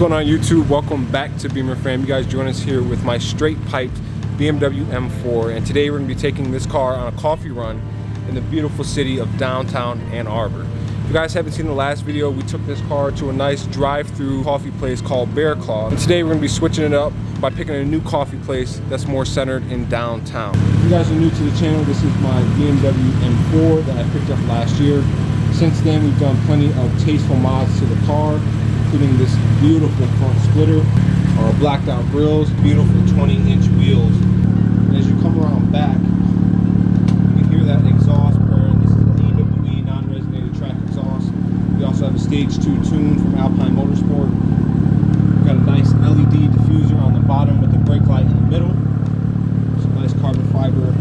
going on YouTube? Welcome back to Beemer Fam. You guys join us here with my straight piped BMW M4, and today we're going to be taking this car on a coffee run in the beautiful city of downtown Ann Arbor. If you guys haven't seen the last video, we took this car to a nice drive-through coffee place called Bear Claw, and today we're going to be switching it up by picking a new coffee place that's more centered in downtown. If you guys are new to the channel, this is my BMW M4 that I picked up last year. Since then, we've done plenty of tasteful mods to the car, including this beautiful front splitter, blacked out grills, beautiful 20-inch wheels. And as you come around back, you can hear that exhaust purring. This is the AWE non-resonated track exhaust. We also have a stage 2 tune from Alpine Motorsport. We've got a nice LED diffuser on the bottom with the brake light in the middle. Some nice carbon fiber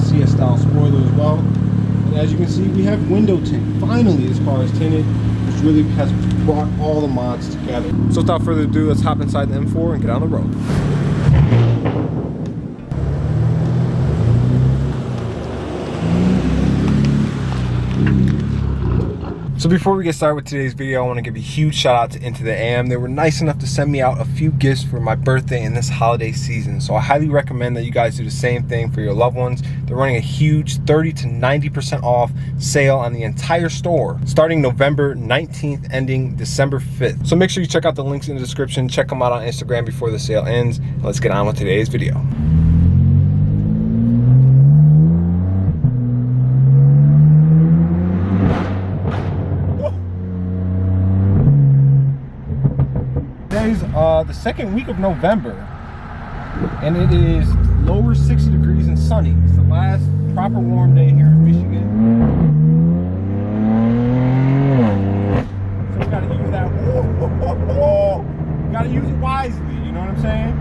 CS style spoiler as well. And as you can see, we have window tint. Finally, this car is tinted, which really has brought all the mods together. So without further ado, let's hop inside the M4 and get on the road. So before we get started with today's video, I want to give a huge shout out to Into the AM. They were nice enough to send me out a few gifts for my birthday in this holiday season. So I highly recommend that you guys do the same thing for your loved ones. They're running a huge 30 to 90% off sale on the entire store, starting November 19th, ending December 5th. So make sure you check out the links in the description. Check them out on Instagram before the sale ends. Let's get on with today's video. Today's the second week of November, and it is lower 60 degrees and sunny. It's the last proper warm day here in Michigan. So we gotta use that. We gotta use it wisely, you know what I'm saying?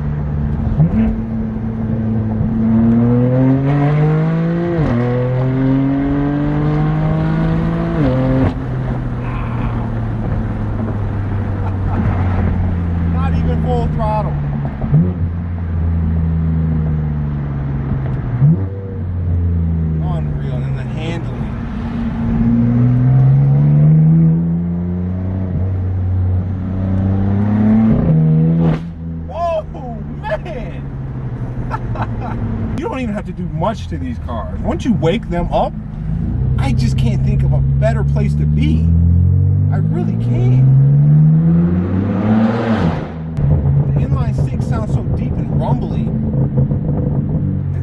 Full throttle. Unreal. And then the handling. Oh man. You don't even have to do much to these cars. Once you wake them up, I just can't think of a better place to be. I really can't. Inline 6 sounds so deep and rumbly,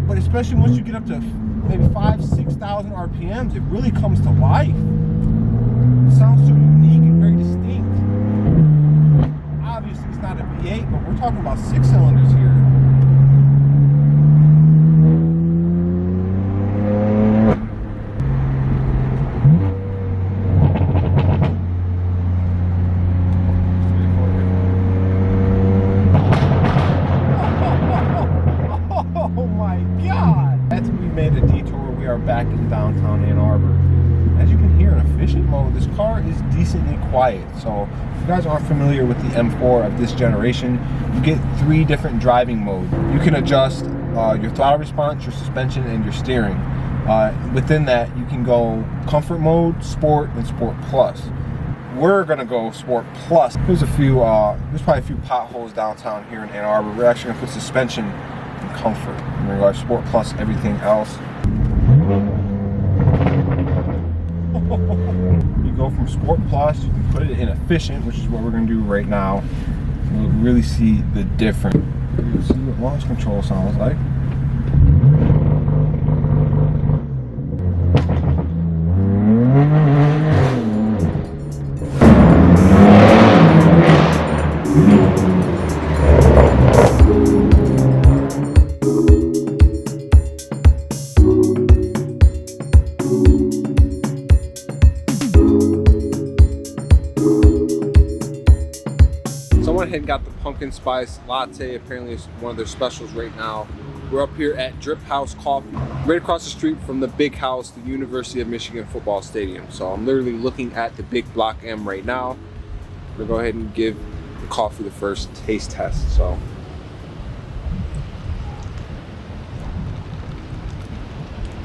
but especially once you get up to maybe 5,000–6,000 RPMs, it really comes to life. It sounds so unique and very distinct. Obviously, it's not a V8, but we're talking about 6 cylinders here. Back in downtown Ann Arbor. As you can hear, in efficient mode, this car is decently quiet. So if you guys aren't familiar with the M4 of this generation, you get 3 different driving modes. You can adjust your throttle response, your suspension, and your steering. Within that, you can go comfort mode, sport, and sport plus. We're gonna go sport plus. There's there's probably a few potholes downtown here in Ann Arbor. We're actually gonna put suspension in comfort. We're gonna go sport plus everything else. You go from Sport Plus, you can put it in Efficient, which is what we're going to do right now. You'll really see the difference. You'll see what launch control sounds like. Had got the pumpkin spice latte. Apparently it's one of their specials right now. We're up here at Drip House Coffee, right across the street from the big house, the University of Michigan football stadium. So I'm literally looking at the big block M right now. We're gonna go ahead and give the coffee the first taste test. So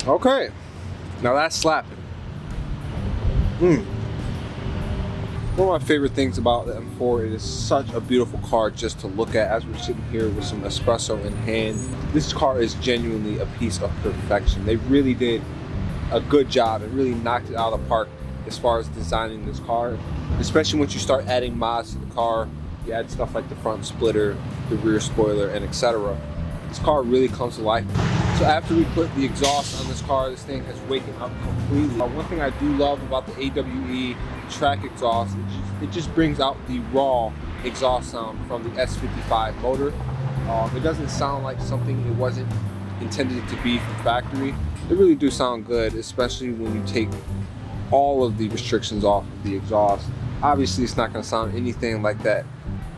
okay, now that's slapping. One of my favorite things about the M4, it is such a beautiful car just to look at as we're sitting here with some espresso in hand. This car is genuinely a piece of perfection. They really did a good job and really knocked it out of the park as far as designing this car. Especially once you start adding mods to the car, you add stuff like the front splitter, the rear spoiler, and etc. This car really comes to life. So after we put the exhaust on this car, this thing has waken up completely. One thing I do love about the AWE track exhaust, it just brings out the raw exhaust sound from the S55 motor. It doesn't sound like something it wasn't intended to be from factory. They really do sound good, especially when you take all of the restrictions off of the exhaust. Obviously, it's not going to sound anything like that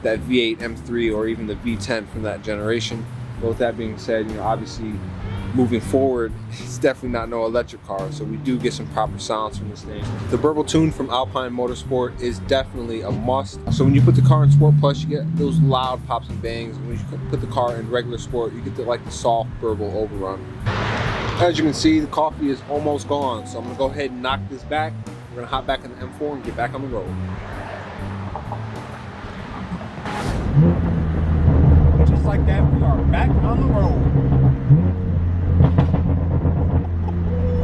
V8 M3 or even the V10 from that generation. But with that being said, obviously moving forward, it's definitely not no electric car, so we do get some proper sounds from this thing. The Burble Tune from Alpine Motorsport is definitely a must. So when you put the car in Sport Plus, you get those loud pops and bangs. And when you put the car in regular Sport, you get the soft Burble overrun. As you can see, the coffee is almost gone, so I'm gonna go ahead and knock this back. We're gonna hop back in the M4 and get back on the road. Just like that, we are back on the road.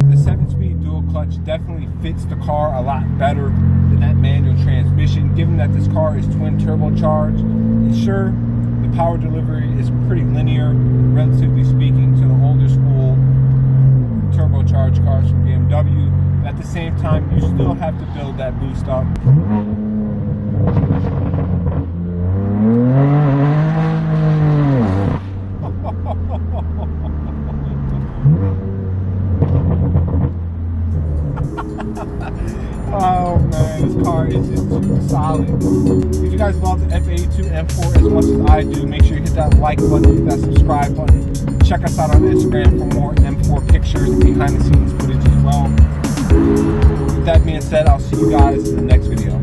The 7-speed dual clutch definitely fits the car a lot better than that manual transmission, given that this car is twin turbocharged. And sure, the power delivery is pretty linear, relatively speaking, to the older school turbocharged cars from BMW. But at the same time, you still have to build that boost up. Oh man, this car is just too solid. If you guys love the F82 M4 as much as I do, make sure you hit that like button, hit that subscribe button. Check us out on Instagram for more M4 pictures and behind the scenes footage as well. With that being said, I'll see you guys in the next video.